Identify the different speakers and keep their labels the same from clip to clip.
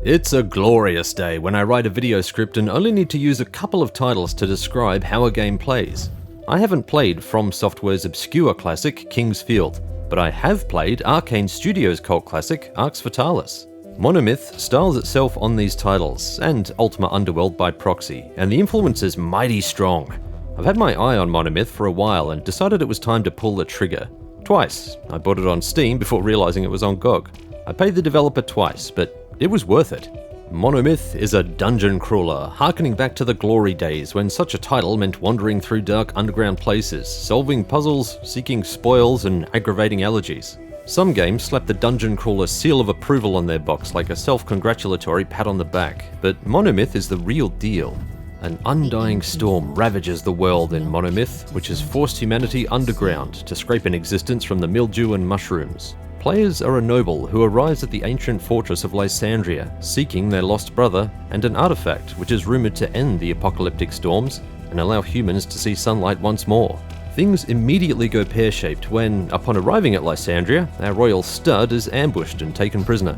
Speaker 1: It's a glorious day when I write a video script and only need to use a couple of titles to describe how a game plays. I haven't played From Software's obscure classic, King's Field, but I have played Arcane Studios' cult classic, Arx Fatalis. Monomyth styles itself on these titles, and Ultima Underworld by proxy, and the influence is mighty strong. I've had my eye on Monomyth for a while and decided it was time to pull the trigger. Twice. I bought it on Steam before realizing it was on GOG. I paid the developer twice, but it was worth it. Monomyth is a dungeon crawler, harkening back to the glory days when such a title meant wandering through dark underground places, solving puzzles, seeking spoils, and aggravating allergies. Some games slap the dungeon crawler seal of approval on their box like a self-congratulatory pat on the back, but Monomyth is the real deal. An undying storm ravages the world in Monomyth, which has forced humanity underground to scrape an existence from the mildew and mushrooms. Players are a noble who arrives at the ancient fortress of Lysandria, seeking their lost brother and an artifact which is rumoured to end the apocalyptic storms and allow humans to see sunlight once more. Things immediately go pear-shaped when, upon arriving at Lysandria, our royal stud is ambushed and taken prisoner.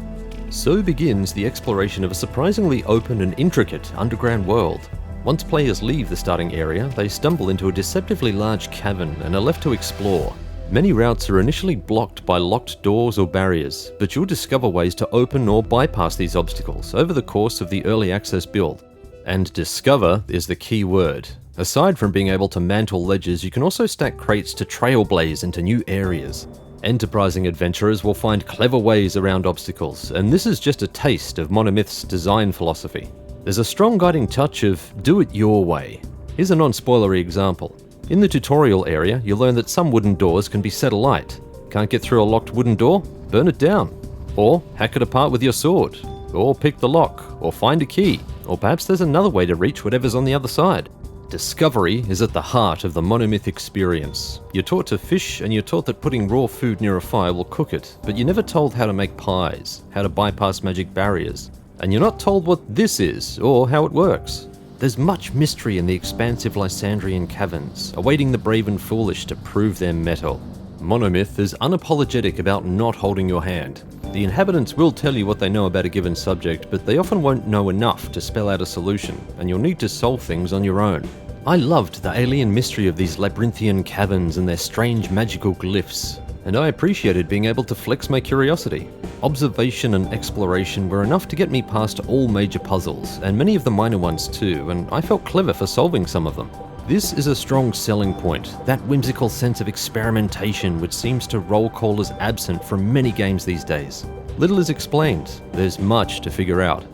Speaker 1: So begins the exploration of a surprisingly open and intricate underground world. Once players leave the starting area, they stumble into a deceptively large cavern and are left to explore. Many routes are initially blocked by locked doors or barriers, but you'll discover ways to open or bypass these obstacles over the course of the early access build. And discover is the key word. Aside from being able to mantle ledges, you can also stack crates to trailblaze into new areas. Enterprising adventurers will find clever ways around obstacles, and this is just a taste of Monomyth's design philosophy. There's a strong guiding touch of do it your way. Here's a non-spoilery example. In the tutorial area, you learn that some wooden doors can be set alight. Can't get through a locked wooden door? Burn it down. Or hack it apart with your sword. Or pick the lock. Or find a key. Or perhaps there's another way to reach whatever's on the other side. Discovery is at the heart of the Monomyth experience. You're taught to fish and you're taught that putting raw food near a fire will cook it, but you're never told how to make pies, how to bypass magic barriers. And you're not told what this is, or how it works. There's much mystery in the expansive Lysandrian caverns, awaiting the brave and foolish to prove their mettle. Monomyth is unapologetic about not holding your hand. The inhabitants will tell you what they know about a given subject, but they often won't know enough to spell out a solution, and you'll need to solve things on your own. I loved the alien mystery of these labyrinthian caverns and their strange magical glyphs, and I appreciated being able to flex my curiosity. Observation and exploration were enough to get me past all major puzzles, and many of the minor ones too, and I felt clever for solving some of them. This is a strong selling point, that whimsical sense of experimentation which seems to roll call as absent from many games these days. Little is explained, there's much to figure out.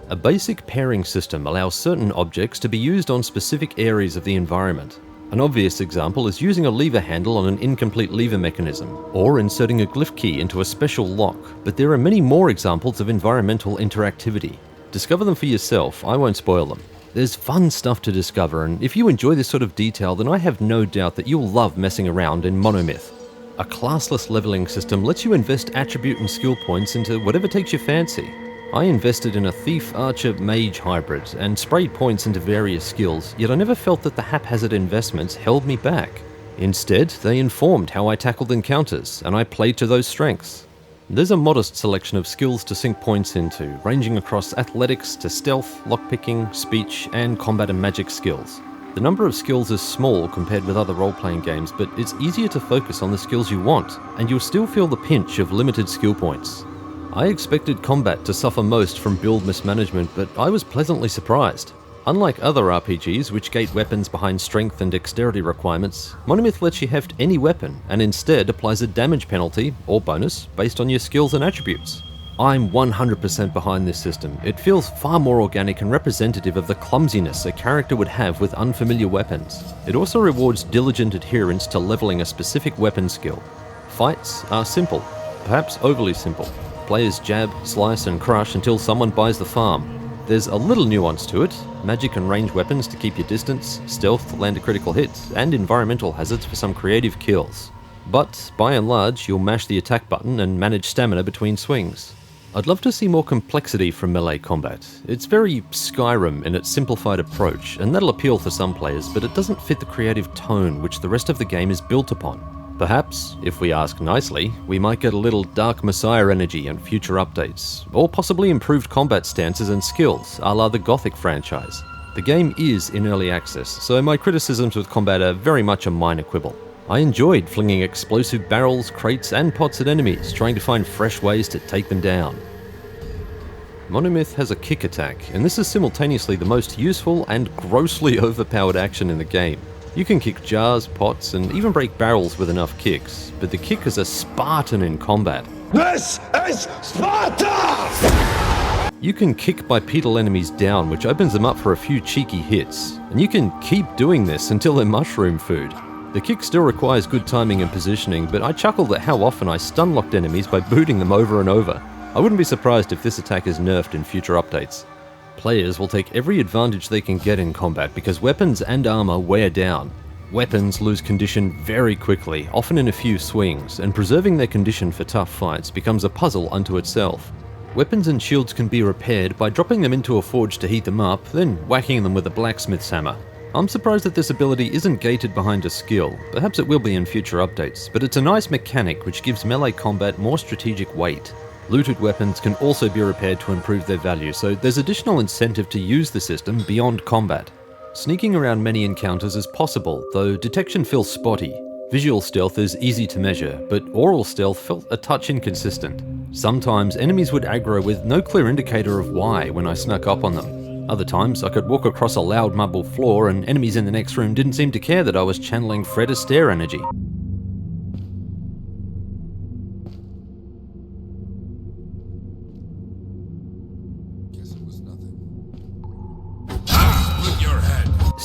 Speaker 1: A basic pairing system allows certain objects to be used on specific areas of the environment. An obvious example is using a lever handle on an incomplete lever mechanism, or inserting a glyph key into a special lock, but there are many more examples of environmental interactivity. Discover them for yourself, I won't spoil them. There's fun stuff to discover, and if you enjoy this sort of detail, then I have no doubt that you'll love messing around in Monomyth. A classless leveling system lets you invest attribute and skill points into whatever takes your fancy. I invested in a thief-archer-mage hybrid and sprayed points into various skills, yet I never felt that the haphazard investments held me back. Instead, they informed how I tackled encounters, and I played to those strengths. There's a modest selection of skills to sink points into, ranging across athletics to stealth, lockpicking, speech, and combat and magic skills. The number of skills is small compared with other role-playing games, but it's easier to focus on the skills you want, and you'll still feel the pinch of limited skill points. I expected combat to suffer most from build mismanagement, but I was pleasantly surprised. Unlike other RPGs which gate weapons behind strength and dexterity requirements, Monomyth lets you heft any weapon and instead applies a damage penalty, or bonus, based on your skills and attributes. I'm 100% behind this system. It feels far more organic and representative of the clumsiness a character would have with unfamiliar weapons. It also rewards diligent adherence to leveling a specific weapon skill. Fights are simple, perhaps overly simple. Players jab, slice, and crush until someone buys the farm. There's a little nuance to it, magic and range weapons to keep your distance, stealth to land a critical hit, and environmental hazards for some creative kills. But, by and large, you'll mash the attack button and manage stamina between swings. I'd love to see more complexity from melee combat. It's very Skyrim in its simplified approach, and that'll appeal for some players, but it doesn't fit the creative tone which the rest of the game is built upon. Perhaps, if we ask nicely, we might get a little Dark Messiah energy in future updates, or possibly improved combat stances and skills, a la the Gothic franchise. The game is in early access, so my criticisms with combat are very much a minor quibble. I enjoyed flinging explosive barrels, crates, and pots at enemies, trying to find fresh ways to take them down. Monomyth has a kick attack, and this is simultaneously the most useful and grossly overpowered action in the game. You can kick jars, pots, and even break barrels with enough kicks, but the kick is a Spartan in combat.
Speaker 2: This is Sparta!
Speaker 1: You can kick bipedal enemies down, which opens them up for a few cheeky hits, and you can keep doing this until they're mushroom food. The kick still requires good timing and positioning, but I chuckled at how often I stun-locked enemies by booting them over and over. I wouldn't be surprised if this attack is nerfed in future updates. Players will take every advantage they can get in combat because weapons and armor wear down. Weapons lose condition very quickly, often in a few swings, and preserving their condition for tough fights becomes a puzzle unto itself. Weapons and shields can be repaired by dropping them into a forge to heat them up, then whacking them with a blacksmith's hammer. I'm surprised that this ability isn't gated behind a skill, perhaps it will be in future updates, but it's a nice mechanic which gives melee combat more strategic weight. Looted weapons can also be repaired to improve their value, so there's additional incentive to use the system beyond combat. Sneaking around many encounters is possible, though detection feels spotty. Visual stealth is easy to measure, but oral stealth felt a touch inconsistent. Sometimes enemies would aggro with no clear indicator of why when I snuck up on them. Other times I could walk across a loud marble floor and enemies in the next room didn't seem to care that I was channeling Fred Astaire energy.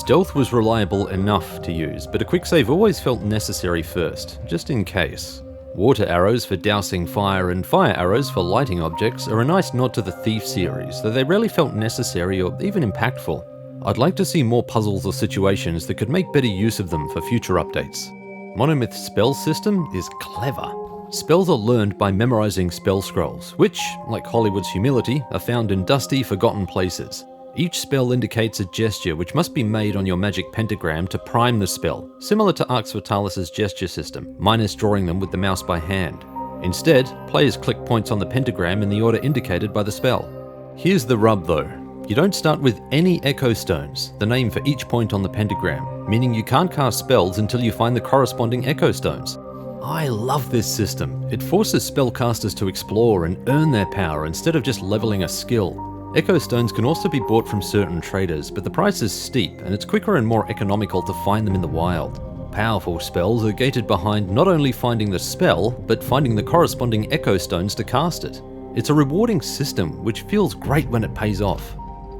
Speaker 1: Stealth was reliable enough to use, but a quick save always felt necessary first, just in case. Water arrows for dousing fire and fire arrows for lighting objects are a nice nod to the Thief series, though they rarely felt necessary or even impactful. I'd like to see more puzzles or situations that could make better use of them for future updates. Monomyth's spell system is clever. Spells are learned by memorizing spell scrolls, which, like Hollywood's humility, are found in dusty, forgotten places. Each spell indicates a gesture which must be made on your magic pentagram to prime the spell, similar to Arx Fatalis' gesture system, minus drawing them with the mouse by hand. Instead, players click points on the pentagram in the order indicated by the spell. Here's the rub though. You don't start with any Echo Stones, the name for each point on the pentagram, meaning you can't cast spells until you find the corresponding Echo Stones. I love this system. It forces spellcasters to explore and earn their power instead of just leveling a skill. Echo Stones can also be bought from certain traders, but the price is steep and it's quicker and more economical to find them in the wild. Powerful spells are gated behind not only finding the spell, but finding the corresponding Echo Stones to cast it. It's a rewarding system, which feels great when it pays off.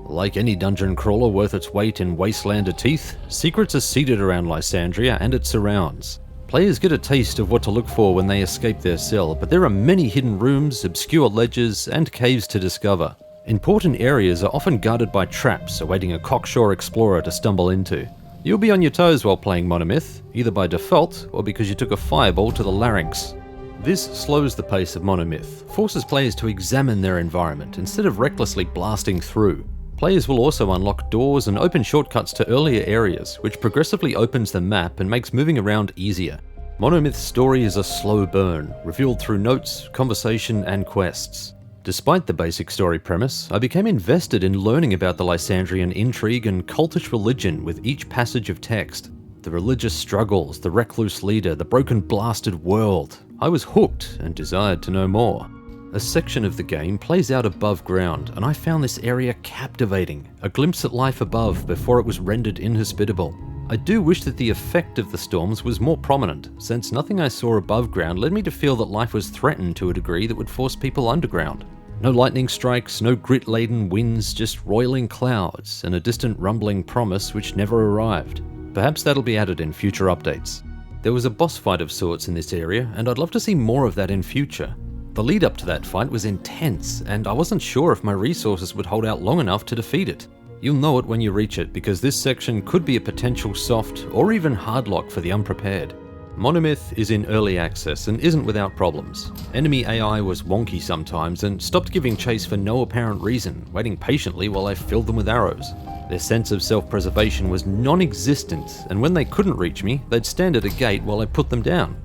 Speaker 1: Like any dungeon crawler worth its weight in Wastelander teeth, secrets are seated around Lysandria and its surrounds. Players get a taste of what to look for when they escape their cell, but there are many hidden rooms, obscure ledges, and caves to discover. Important areas are often guarded by traps awaiting a cocksure explorer to stumble into. You'll be on your toes while playing Monomyth, either by default or because you took a fireball to the larynx. This slows the pace of Monomyth, forces players to examine their environment instead of recklessly blasting through. Players will also unlock doors and open shortcuts to earlier areas, which progressively opens the map and makes moving around easier. Monomyth's story is a slow burn, revealed through notes, conversation, and quests. Despite the basic story premise, I became invested in learning about the Lysandrian intrigue and cultish religion with each passage of text. The religious struggles, the recluse leader, the broken blasted world. I was hooked and desired to know more. A section of the game plays out above ground, and I found this area captivating, a glimpse at life above before it was rendered inhospitable. I do wish that the effect of the storms was more prominent, since nothing I saw above ground led me to feel that life was threatened to a degree that would force people underground. No lightning strikes, no grit-laden winds, just roiling clouds, and a distant rumbling promise which never arrived. Perhaps that'll be added in future updates. There was a boss fight of sorts in this area, and I'd love to see more of that in future. The lead up to that fight was intense, and I wasn't sure if my resources would hold out long enough to defeat it. You'll know it when you reach it, because this section could be a potential soft or even hard lock for the unprepared. Monomyth is in early access and isn't without problems. Enemy AI was wonky sometimes and stopped giving chase for no apparent reason, waiting patiently while I filled them with arrows. Their sense of self-preservation was non-existent, and when they couldn't reach me, they'd stand at a gate while I put them down.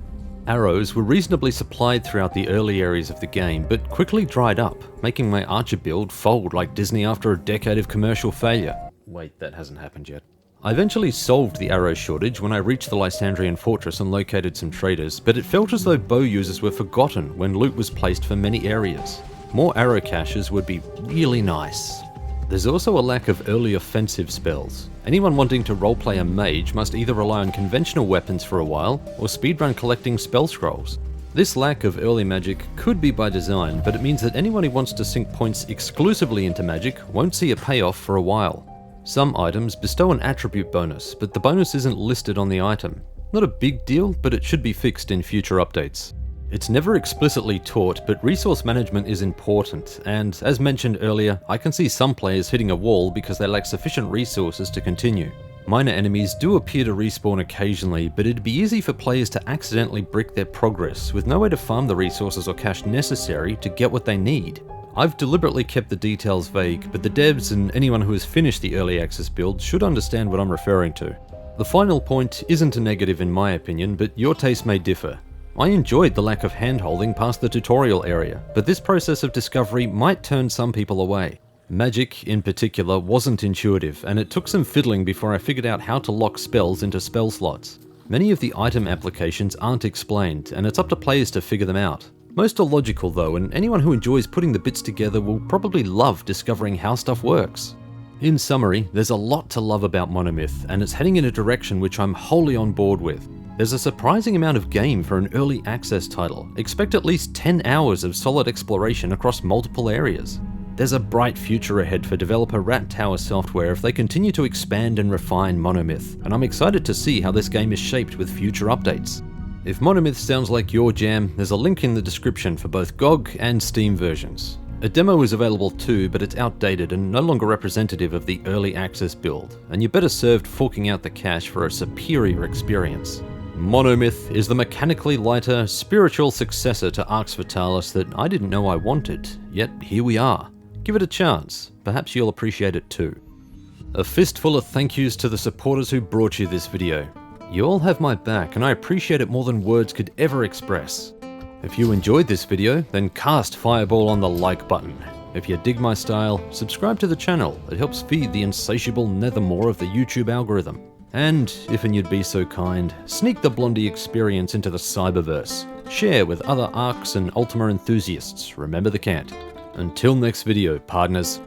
Speaker 1: Arrows were reasonably supplied throughout the early areas of the game, but quickly dried up, making my archer build fold like Disney after a decade of commercial failure. Wait, that hasn't happened yet. I eventually solved the arrow shortage when I reached the Lysandrian fortress and located some traders, but it felt as though bow users were forgotten when loot was placed for many areas. More arrow caches would be really nice. There's also a lack of early offensive spells. Anyone wanting to roleplay a mage must either rely on conventional weapons for a while, or speedrun collecting spell scrolls. This lack of early magic could be by design, but it means that anyone who wants to sink points exclusively into magic won't see a payoff for a while. Some items bestow an attribute bonus, but the bonus isn't listed on the item. Not a big deal, but it should be fixed in future updates. It's never explicitly taught, but resource management is important, and as mentioned earlier, I can see some players hitting a wall because they lack sufficient resources to continue. Minor enemies do appear to respawn occasionally, but it'd be easy for players to accidentally brick their progress, with no way to farm the resources or cash necessary to get what they need. I've deliberately kept the details vague, but the devs and anyone who has finished the early access build should understand what I'm referring to. The final point isn't a negative in my opinion, but your taste may differ. I enjoyed the lack of hand-holding past the tutorial area, but this process of discovery might turn some people away. Magic, in particular, wasn't intuitive, and it took some fiddling before I figured out how to lock spells into spell slots. Many of the item applications aren't explained, and it's up to players to figure them out. Most are logical though, and anyone who enjoys putting the bits together will probably love discovering how stuff works. In summary, there's a lot to love about Monomyth, and it's heading in a direction which I'm wholly on board with. There's a surprising amount of game for an early access title. Expect at least 10 hours of solid exploration across multiple areas. There's a bright future ahead for developer Rat Tower Software if they continue to expand and refine Monomyth, and I'm excited to see how this game is shaped with future updates. If Monomyth sounds like your jam, there's a link in the description for both GOG and Steam versions. A demo is available too, but it's outdated and no longer representative of the early access build, and you're better served forking out the cash for a superior experience. Monomyth is the mechanically lighter, spiritual successor to Arx Fatalis that I didn't know I wanted, yet here we are. Give it a chance, perhaps you'll appreciate it too. A fistful of thank yous to the supporters who brought you this video. You all have my back and I appreciate it more than words could ever express. If you enjoyed this video, then cast Fireball on the like button. If you dig my style, subscribe to the channel, it helps feed the insatiable nethermore of the YouTube algorithm. And, if you'd be so kind, sneak the Blondie experience into the cyberverse. Share with other Arx and Ultima enthusiasts, remember the cant. Until next video, partners.